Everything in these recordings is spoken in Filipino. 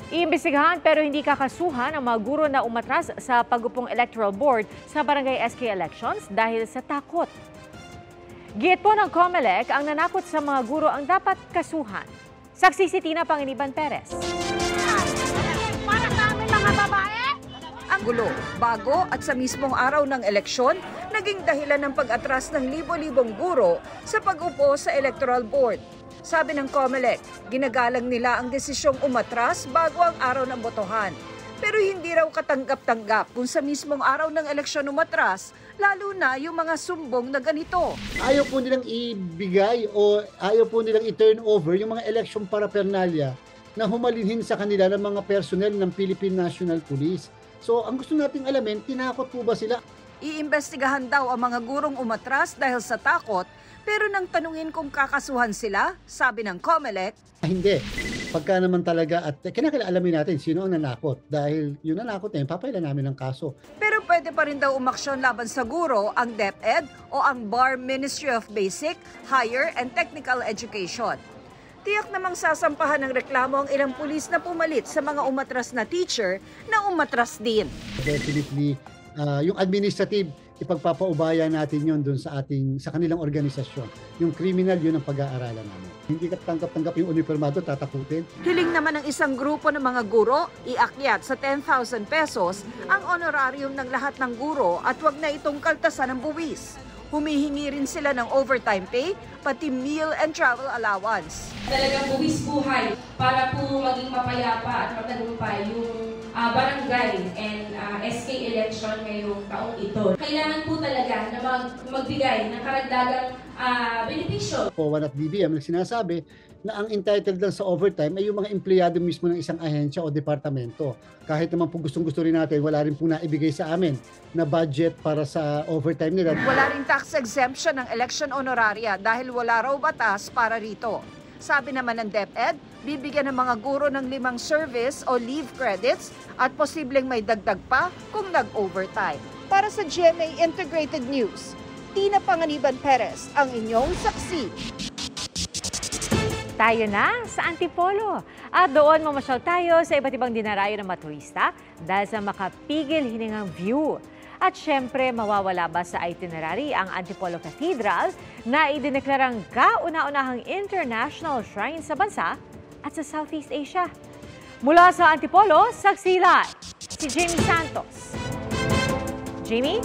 Iimbestigahan pero hindi kakasuhan ang mga guro na umatras sa pag-upong electoral board sa barangay SK elections dahil sa takot. Giit po ng COMELEC ang nanakot sa mga guro ang dapat kasuhan. Saksi si Tina Panginiban Perez. Para sa amin mga babae! Ang gulo, bago at sa mismong araw ng eleksyon, naging dahilan ng pag-atras ng libo-libong guro sa pag-upo sa electoral board. Sabi ng COMELEC, ginagalang nila ang desisyong umatras bago ang araw ng botohan. Pero hindi raw katanggap-tanggap kung sa mismong araw ng eleksyon umatras, lalo na yung mga sumbong na ganito. Ayaw po nilang ibigay o ayaw po nilang i-turn over yung mga election paraphernalia na humalinhin sa kanila ng mga personnel ng Philippine National Police. So ang gusto nating alamin, tinakot po ba sila? Iimbestigahan daw ang mga gurong umatras dahil sa takot, pero nang tanungin kung kakasuhan sila, sabi ng COMELEC, Hindi. Pagka naman talaga at kinakalamin natin sino ang nanakot dahil yung nanakot na yun, papailan namin ng kaso. Pero pwede pa rin daw umaksyon laban sa guro ang DepEd o ang BAR Ministry of Basic, Higher and Technical Education. Tiyak namang sasampahan ng reklamo ang ilang pulis na pumalit sa mga umatras na teacher na umatras din. Definitely, yung administrative, ipagpapaubaya natin yon dun sa kanilang organisasyon. Yung criminal, yun ang pag-aaralan namin. Hindi ka tanggap-tanggap yung uniformado, tatakutin. Hiling naman ng isang grupo ng mga guro, iakyat sa 10,000 pesos ang honorarium ng lahat ng guro at wag na itong kaltasan ng buwis. Humihingi rin sila ng overtime pay, pati meal and travel allowance. Talagang buwis buhay para po maging mapayapa at matagumpay yung barangay and SK election ngayong taong ito. Kailangan po talaga na magbigay ng karagdagang benepisyo. POWAN at DBM sinasabi na ang entitled lang sa overtime ay yung mga empleyado mismo ng isang ahensya o departamento. Kahit naman po gustong-gusto rin natin, wala rin po naibigay sa amin na budget para sa overtime nila. Wala ring tax exemption ng election honoraria dahil wala raw batas para rito. Sabi naman ng DepEd, bibigyan ng mga guro ng 5 service o leave credits at posibleng may dagdag pa kung nag-overtime. Para sa GMA Integrated News, Tina Panginiban Perez, ang inyong saksi. Tayo na sa Antipolo at doon mamasyal tayo sa iba't ibang dinarayo ng mga turista dahil sa makapigil hiningang view. At syempre, mawawala ba sa itinerary ang Antipolo Cathedral na idineklarang kauna-unahang international shrine sa bansa at sa Southeast Asia. Mula sa Antipolo, saksila si Jamie Santos. Jamie?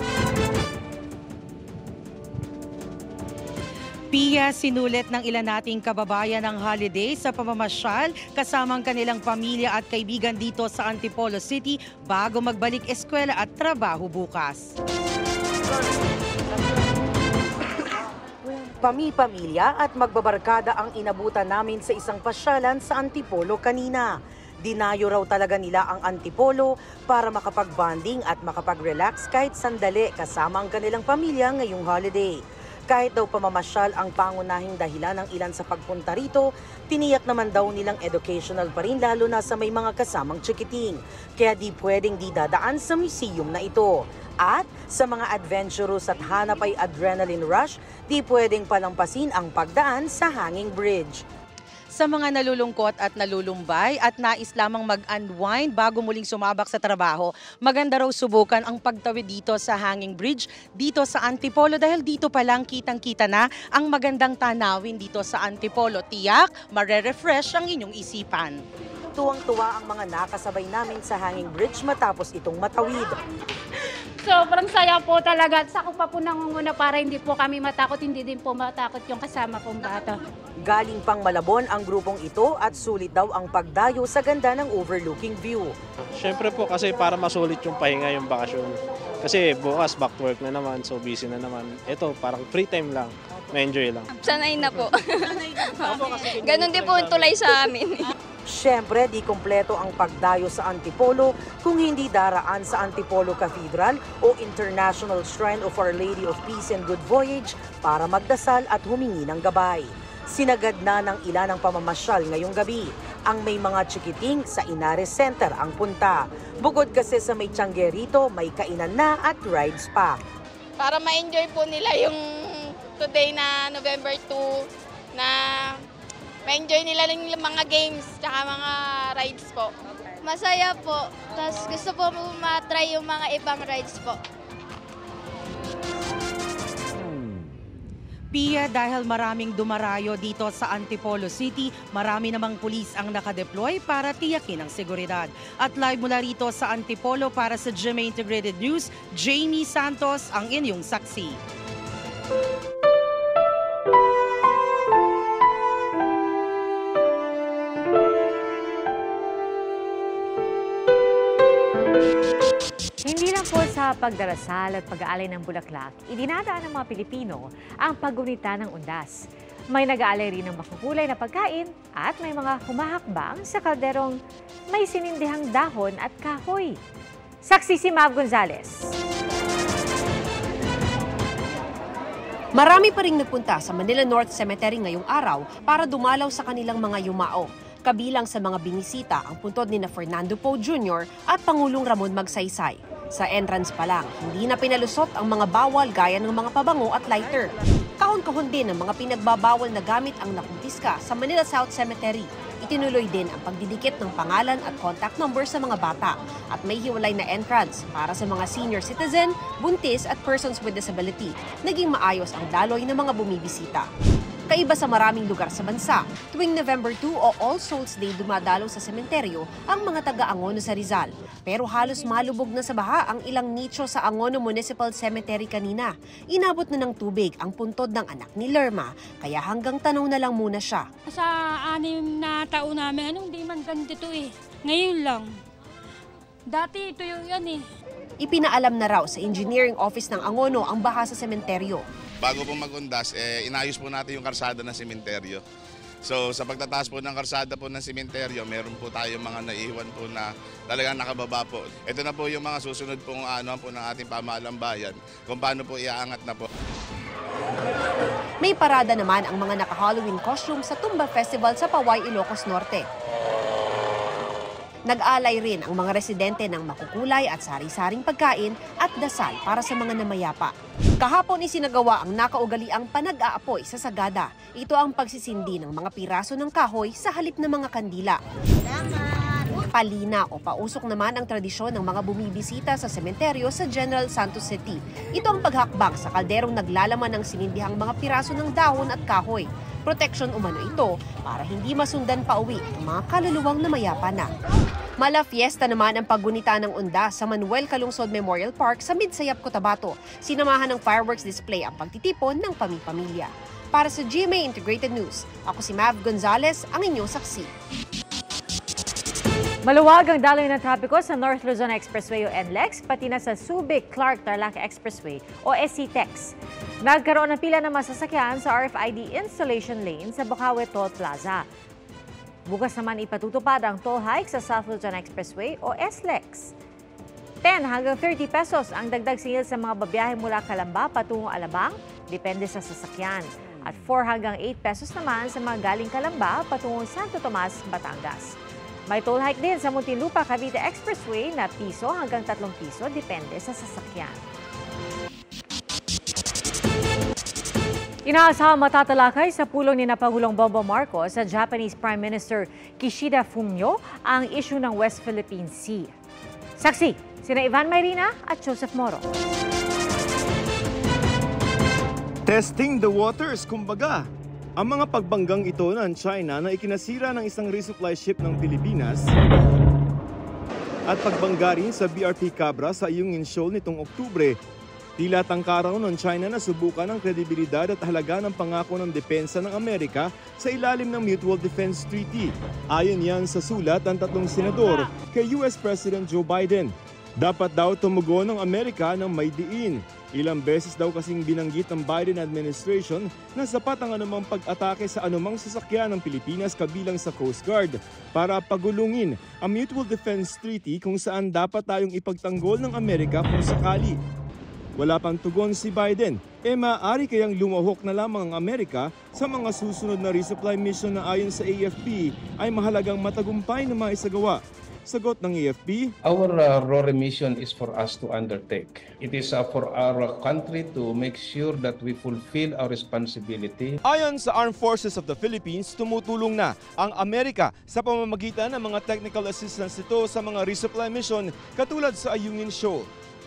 Pia, sinulit ng ilan nating kababayan ng holiday sa pamamasyal kasamang kanilang pamilya at kaibigan dito sa Antipolo City bago magbalik eskwela at trabaho bukas. Pami-pamilya at magbabarkada ang inabutan namin sa isang pasyalan sa Antipolo kanina. Dinayo raw talaga nila ang Antipolo para makapag-bonding at makapag-relax kahit sandali kasama ang kanilang pamilya ngayong holiday. Kahit daw pamamasyal ang pangunahing dahilan ng ilan sa pagpunta rito, tiniyak naman daw nilang educational pa rin lalo na sa may mga kasamang chikiting. Kaya di pwedeng di dadaan sa museum na ito. At sa mga adventurous at hanap ay adrenaline rush, di pwedeng palampasin ang pagdaan sa hanging bridge. Sa mga nalulungkot at nalulumbay at nais lamang mag-unwind bago muling sumabak sa trabaho, maganda raw subukan ang pagtawid dito sa Hanging Bridge dito sa Antipolo dahil dito pa lang kitang-kita na ang magandang tanawin dito sa Antipolo. Tiyak, mare-refresh ang inyong isipan. Tuwang-tuwa ang mga nakasabay namin sa Hanging Bridge matapos itong matawid. Sobrang saya po talaga. Sa ako pa po nangunguna para hindi po kami matakot, hindi din po matakot yung kasama kong bata. Galing pang Malabon ang grupong ito at sulit daw ang pagdayo sa ganda ng overlooking view. Siyempre po kasi para masulit yung pahinga yung bakasyon. Kasi bukas back to work na naman, so busy na naman. Ito parang free time lang, ma-enjoy lang. Sanay na po. Ganon din po tulay sa amin. Siyempre, di kumpleto ang pagdayo sa Antipolo kung hindi daraan sa Antipolo Cathedral o International Shrine of Our Lady of Peace and Good Voyage para magdasal at humingi ng gabay. Sinagad na ng ilan ang pamamasyal ngayong gabi. Ang may mga chikiting sa Inares Center ang punta. Bukod kasi sa may tiyangge rito, may kainan na at rides pa. Para ma-enjoy po nila yung today na November 2 na ma-enjoy nila yung mga games tsaka mga rides po. Masaya po. Tapos gusto po matry yung mga ibang rides po. Pia, dahil maraming dumarayo dito sa Antipolo City, marami namang pulis ang nakadeploy para tiyakin ang seguridad. At live mula rito sa Antipolo para sa GMA Integrated News, Jamie Santos ang inyong saksi. Hindi lang po sa pagdarasal at pag-aalay ng bulaklak, idinadaan ng mga Pilipino ang paggunita ng undas. May nag-aalay rin ng makukulay na pagkain at may mga humahakbang sa kalderong may sinindihang dahon at kahoy. Saksi si Mav Gonzales. Marami pa ring nagpunta sa Manila North Cemetery ngayong araw para dumalaw sa kanilang mga yumao. Kabilang sa mga binisita ang puntod ni Fernando Poe Jr. at Pangulong Ramon Magsaysay. Sa entrance pa lang, hindi na pinalusot ang mga bawal gaya ng mga pabango at lighter. Kahon-kahon din ang mga pinagbabawal na gamit ang nakumpiska sa Manila South Cemetery. Itinuloy din ang pagdidikit ng pangalan at contact number sa mga bata at may hiwalay na entrance para sa mga senior citizen, buntis at persons with disability. Naging maayos ang daloy ng mga bumibisita. Kaiba sa maraming lugar sa bansa, tuwing November 2 o All Souls Day dumadalo sa sementeryo ang mga taga-Angono sa Rizal. Pero halos malubog na sa baha ang ilang nicho sa Angono Municipal Cemetery kanina. Inabot na ng tubig ang puntod ng anak ni Lerma, kaya hanggang tanaw na lang muna siya. Sa 6 na taon namin, hindi man ganito eh. Ngayon lang. Dati ito yung yan eh. Ipinaalam na raw sa Engineering Office ng Angono ang baha sa sementeryo. Bago po mag-undas, inayos po natin yung karsada ng sementeryo. So sa pagtataas po ng karsada po ng sementeryo, meron po tayong mga naiwan po na talagang nakababa po. Ito na po yung mga susunod pong po ng ating pamahalang bayan kung paano po iaangat na po. May parada naman ang mga naka-Halloween costume sa Tumba Festival sa Paway, Ilocos Norte. Nag-alay rin ang mga residente ng makukulay at sari-saring pagkain at dasal para sa mga namayapa. Kahapon isinagawa ang nakaugaliang panag-aapoy sa sagada. Ito ang pagsisindi ng mga piraso ng kahoy sa halip ng mga kandila. Palina o pausok naman ang tradisyon ng mga bumibisita sa sementeryo sa General Santos City. Ito ang paghakbang sa kalderong naglalaman ng sinindihang mga piraso ng dahon at kahoy. Proteksyon umano ito para hindi masundan pa uwi ang mga kaluluwang namayapa na. Mala fiesta naman ang paggunita ng undas sa Manuel Calungsod Memorial Park sa Midsayap, Cotabato. Sinamahan ng fireworks display ang pagtitipon ng pamilya. Para sa GMA Integrated News, ako si Mav Gonzales, ang inyong saksi. Maluwag ang daloy ng trapiko sa North Luzon Expressway o NLEX, pati na sa Subic-Clark-Tarlac Expressway o SCTEX. Nagkaroon ng pila ng masasakyan sa RFID installation lane sa Bukawi Toll Plaza. Bukas naman ipatutupad ang toll hike sa South Luzon Expressway o SLEX. 10 hanggang 30 pesos ang dagdag singil sa mga babiyahe mula Calamba patungo Alabang, depende sa sasakyan. At 4 hanggang 8 pesos naman sa mga galing Calamba patungo Santo Tomas, Batangas. May toll hike din sa Muntinlupa Cavite Expressway na piso hanggang 3 piso, depende sa sasakyan. Inaasahang matatalakay sa pulong ni Pangulong Bongbong Marcos sa Japanese Prime Minister Kishida Fumio ang issue ng West Philippine Sea. Saksi, sina Ivan Mayrina at Joseph Moro. Testing the waters, kumbaga. Ang mga pagbanggang ito ng China na ikinasira ng isang resupply ship ng Pilipinas at pagbangga rin sa BRP Cabra sa Ayungin Shoal nitong Oktubre. Tila tangkaraw ng China na subukan ang kredibilidad at halaga ng pangako ng depensa ng Amerika sa ilalim ng Mutual Defense Treaty. Ayon yan sa sulat ng 3 senador kay US President Joe Biden. Dapat daw tumugon ng Amerika ng may diin. Ilang beses daw kasing binanggit ng Biden administration na sapat ang anumang pag-atake sa anumang sasakyan ng Pilipinas kabilang sa Coast Guard para pagulungin ang Mutual Defense Treaty kung saan dapat tayong ipagtanggol ng Amerika kung sakali. Wala pang tugon si Biden, maaari kayang lumahok na lamang ang Amerika sa mga susunod na resupply mission na ayon sa AFP ay mahalagang matagumpay na maisagawa. Sagot ng AFP, Our RORE mission is for us to undertake. It is for our country to make sure that we fulfill our responsibility. ayon sa Armed Forces of the Philippines, tumutulong na ang Amerika sa pamamagitan ng mga technical assistance nito sa mga resupply mission katulad sa Ayungin Shoal.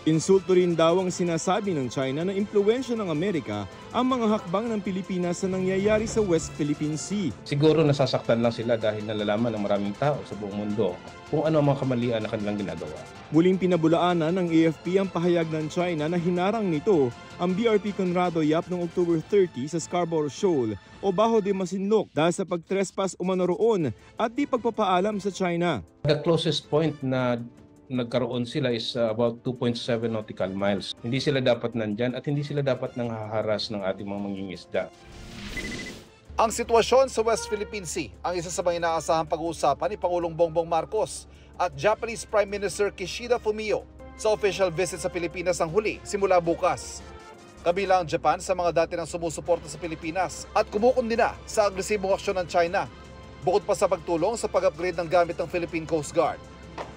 Insulto rin daw ang sinasabi ng China na impluwensya ng Amerika ang mga hakbang ng Pilipinas sa nangyayari sa West Philippine Sea. Siguro nasasaktan lang sila dahil nalalaman ng maraming tao sa buong mundo kung ano ang mga kamalian na kanilang ginagawa. Muling pinabulaanan ng AFP ang pahayag ng China na hinarang nito ang BRP Conrado Yap noong October 30 sa Scarborough Shoal o Bajo de Masinloc dahil sa pagtrespass umano roon at di pagpapaalam sa China. The closest point na nagkaroon sila is about 2.7 nautical miles. Hindi sila dapat nandyan at hindi sila dapat nanghaharas ng ating mga mangingisda. Ang sitwasyon sa West Philippine Sea ang isa sa mga inaasahang pag-uusapan ni Pangulong Bongbong Marcos at Japanese Prime Minister Kishida Fumio sa official visit sa Pilipinas ang huli simula bukas. Kabilang ang Japan sa mga dati nang sumusuporta sa Pilipinas at kumukundina sa agresibong aksyon ng China, bukod pa sa pagtulong sa pag-upgrade ng gamit ng Philippine Coast Guard.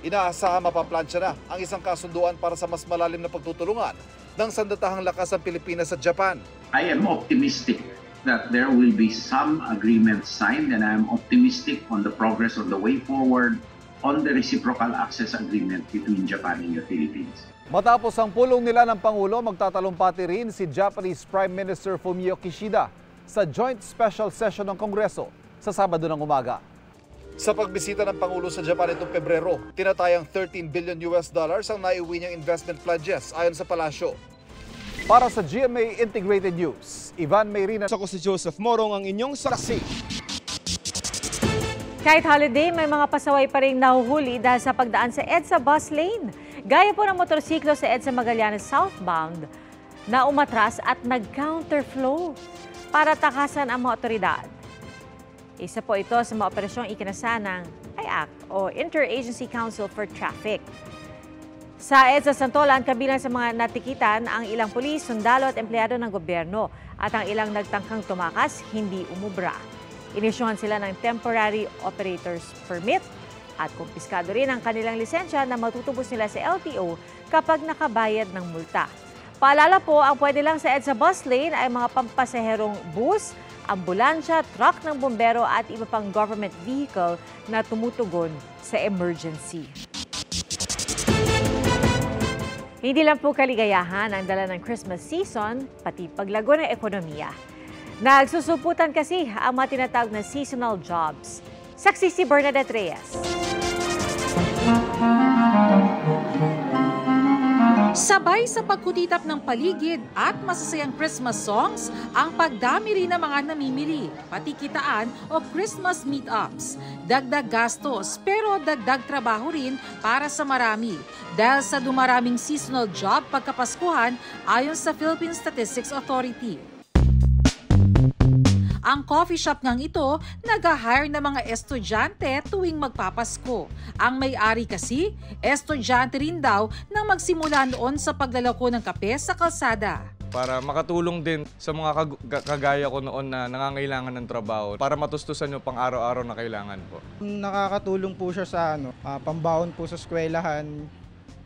Inaasahan mapaplansya na ang isang kasunduan para sa mas malalim na pagtutulungan ng sandatahang lakas ng Pilipinas at Japan. I am optimistic that there will be some agreements signed, and I am optimistic on the progress on the way forward on the reciprocal access agreement between Japan and the Philippines. Matapos ang pulong nila ng Pangulo, magtatalumpati rin si Japanese Prime Minister Fumio Kishida sa Joint Special Session ng Kongreso sa Sabado ng umaga. Sa pagbisita ng Pangulo sa Japan itong Pebrero, tinatayang $13 billion ang naiuwi niyang investment pledges ayon sa palasyo. Para sa GMA Integrated News, Ivan Mayrina. Ako si Joseph Morong, ang inyong saksi. Kahit holiday, may mga pasaway pa rin nahuhuli dahil sa pagdaan sa EDSA bus lane. Gaya po ng motorsiklo sa EDSA Magallanes southbound na umatras at nag-counterflow para takasan ang mga otoridad. Isa po ito sa mga operasyong ikinasa ng IAC o Interagency Council for Traffic. Sa EDSA Santolan, kabilang sa mga natikitan ang ilang pulis, sundalo at empleyado ng gobyerno at ang ilang nagtangkang tumakas hindi umubra. Inisyuhan sila ng Temporary Operators Permit at kumpiskado rin ang kanilang lisensya na matutubos nila sa LTO kapag nakabayad ng multa. Paalala po, ang pwede lang sa EDSA bus lane ay mga pampasaherong bus, ambulansya, truck ng bombero at iba pang government vehicle na tumutugon sa emergency. Hindi lang po kaligayahan ang dala ng Christmas season, pati paglago ng ekonomiya. Nagsusuputan kasi ang mga tinatawag na seasonal jobs. Saksi si Bernadette Reyes. Sabay sa pagkutitap ng paligid at masasayang Christmas songs, ang pagdami rin ng mga namimili, pati kitaan o Christmas meetups. Dagdag gastos pero dagdag trabaho rin para sa marami dahil sa dumaraming seasonal job pagkapaskuhan ayon sa Philippine Statistics Authority. Ang coffee shop ngang ito, nag-hire ng mga estudyante tuwing magpapasko. Ang may-ari kasi, estudyante rin daw nang magsimula noon sa paglalako ng kape sa kalsada. Para makatulong din sa mga kagaya ko noon na nangangailangan ng trabaho para matustusan yung pang-araw-araw na kailangan po. Nakakatulong po siya sa pambaon po sa eskwelahan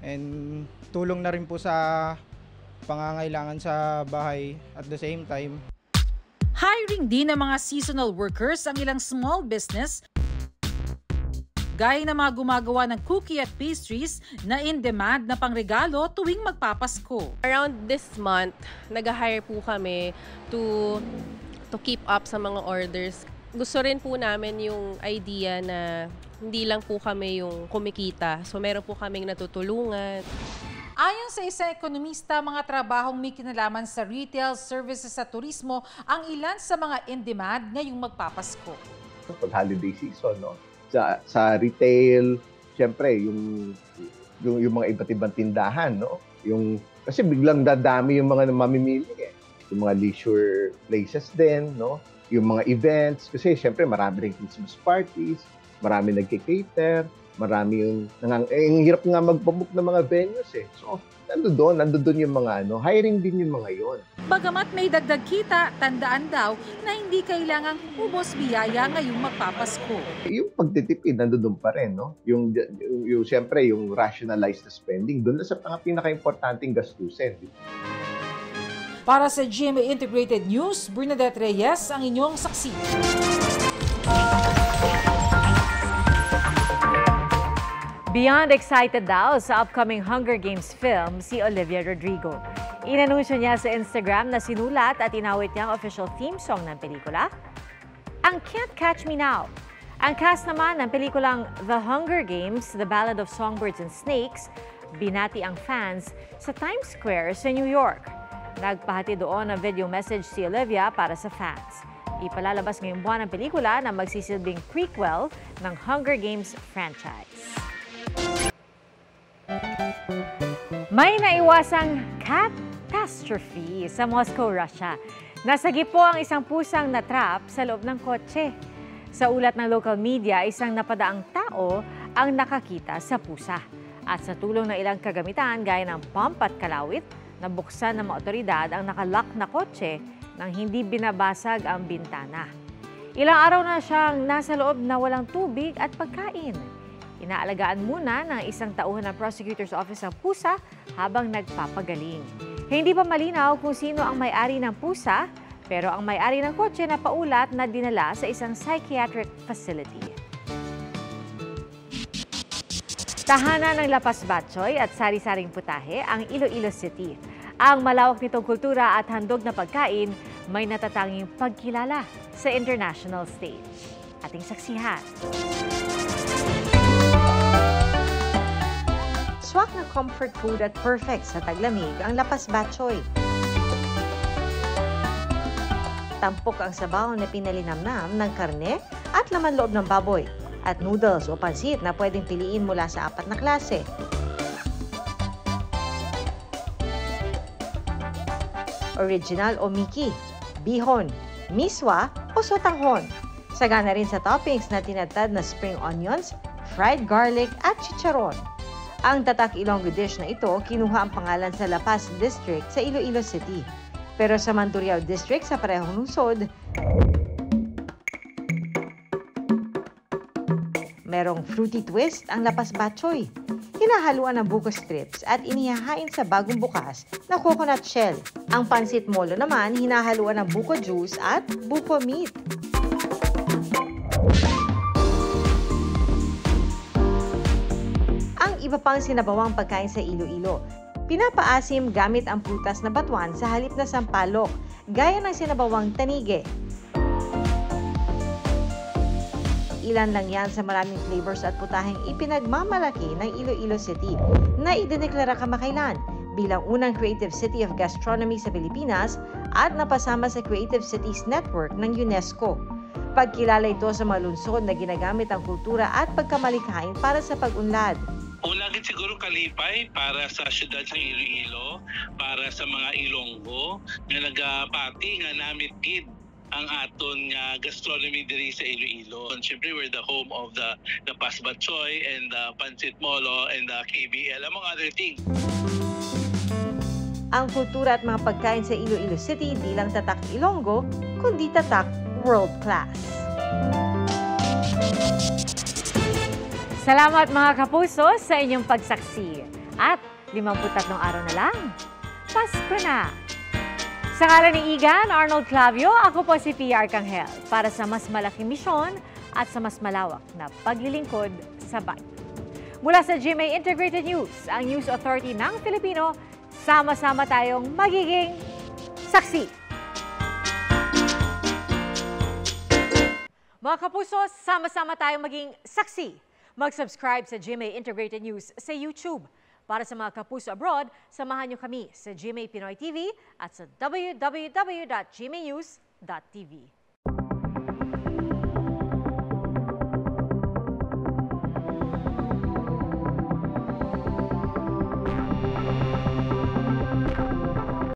and tulong na rin po sa pangangailangan sa bahay at the same time. Hiring din ng mga seasonal workers ang ilang small business gaya ng mga gumagawa ng cookie at pastries na in-demand na pangregalo tuwing magpapasko. Around this month, nag-hire po kami to keep up sa mga orders. Gusto rin po namin yung idea na hindi lang po kami yung kumikita. So meron po kaming natutulungan. Ayon sa isang ekonomista, mga trabahong may kinalaman sa retail, services at turismo ang ilan sa mga in-demand ngayong magpapasko. Pag holiday season, no? Sa retail, syempre, yung mga iba't ibang tindahan, no? Kasi biglang dadami yung mga mamimili. Yung mga leisure places din, no? Yung mga events, kasi syempre marami rin Christmas parties, marami nagki-cater. Marami yung hirap nga magpabook ng mga venues eh. So, nandoon yung mga hiring din yung mga yon. Bagamat may dagdag kita, tandaan daw na hindi kailangang ubos biyaya ngayong magpapasko. Yung pagtitipid nandoon pa rin, no? Yung siyempre yung rationalized spending, doon na sa pinaka-importanting gastusin. Para sa GMA Integrated News, Bernadette Reyes ang inyong saksi. Beyond excited daw sa upcoming Hunger Games film si Olivia Rodrigo. Inanunsyo niya sa Instagram na sinulat at inawit niya ang official theme song ng pelikula, ang Can't Catch Me Now. Ang cast naman ng pelikulang The Hunger Games, The Ballad of Songbirds and Snakes, binati ang fans sa Times Square sa New York. Nagpahati doon ng video message si Olivia para sa fans. Ipalalabas ngayong buwan ang pelikula na magsisilbing prequel ng Hunger Games franchise. May naiwasang catastrophe sa Moscow, Russia. Nasagip po ang isang pusang natrap sa loob ng kotse. Sa ulat ng local media, isang napadaang tao ang nakakita sa pusa. At sa tulong ng ilang kagamitan gaya ng pump at kalawit, nabuksan ng mga otoridad ang nakalock na kotse nang hindi binabasag ang bintana. Ilang araw na siyang nasa loob na walang tubig at pagkain. Inaalagaan muna ng isang tauhan ng prosecutor's office ang pusa habang nagpapagaling. Hindi pa malinaw kung sino ang may-ari ng pusa, pero ang may-ari ng kotse na paulat na dinala sa isang psychiatric facility. Tahanan ng Lapas Batchoy at sari-saring putahe ang Iloilo City. Ang malawak nitong kultura at handog na pagkain may natatanging pagkilala sa international stage. Ating saksihan. Swak na comfort food at perfect sa taglamig ang Lapas Batchoy. Tampok ang sabaw na pinalinamnam ng karne at laman loob ng baboy at noodles o pansit na pwedeng piliin mula sa 4 na klase. Original o Miki, bihon, miswa o sotanghon. Sagana rin sa toppings na tinatad na spring onions, fried garlic at chicharon. Ang Tatak Ilonggo dish na ito, kinuha ang pangalan sa La Paz District sa Iloilo City. Pero sa Mandurriao District sa parehong lungsod, merong fruity twist ang Lapas Batchoy. Hinahaluan ng buko strips at inihahain sa bagong bukas na coconut shell. Ang pansit molo naman, hinahaluan ng buko juice at buko meat. Ang iba pang sinabawang pagkain sa Iloilo, pinapaasim gamit ang prutas na batuan sa halip na sampalok, gaya ng sinabawang tanige. Ilan lang yan sa maraming flavors at putaheng ipinagmamalaki ng Iloilo City na idineklara kamakailan bilang unang Creative City of Gastronomy sa Pilipinas at napasama sa Creative Cities Network ng UNESCO. Pagkilala ito sa mga lungsod na ginagamit ang kultura at pagkamalikhain para sa pag-unlad. Unagin siguro kalipay para sa siyudad ng Iloilo, para sa mga Ilonggo na nagapati nga namit gid ang aton gastronomy diri sa Iloilo. And syempre, we're the home of the Lapas Batchoy and the Pancit Molo and the KBL, among other things. Ang kultura at mga pagkain sa Iloilo City di lang tatak Ilonggo, kundi tatak world class. Salamat mga kapuso sa inyong pagsaksi. At 53 araw na lang, Pasko na! Sa ngalan ni Igan Arnold Clavio, ako po si Pia Arcangel para sa mas malaking misyon at sa mas malawak na paglilingkod sa bayan. Mula sa GMA Integrated News, ang News Authority ng Filipino, sama-sama tayong magiging saksi. Mga kapuso, sama-sama tayong maging saksi. Mag-subscribe sa GMA Integrated News sa YouTube. Para sa mga kapuso abroad, samahan niyo kami sa GMA Pinoy TV at sa www.gmanews.tv.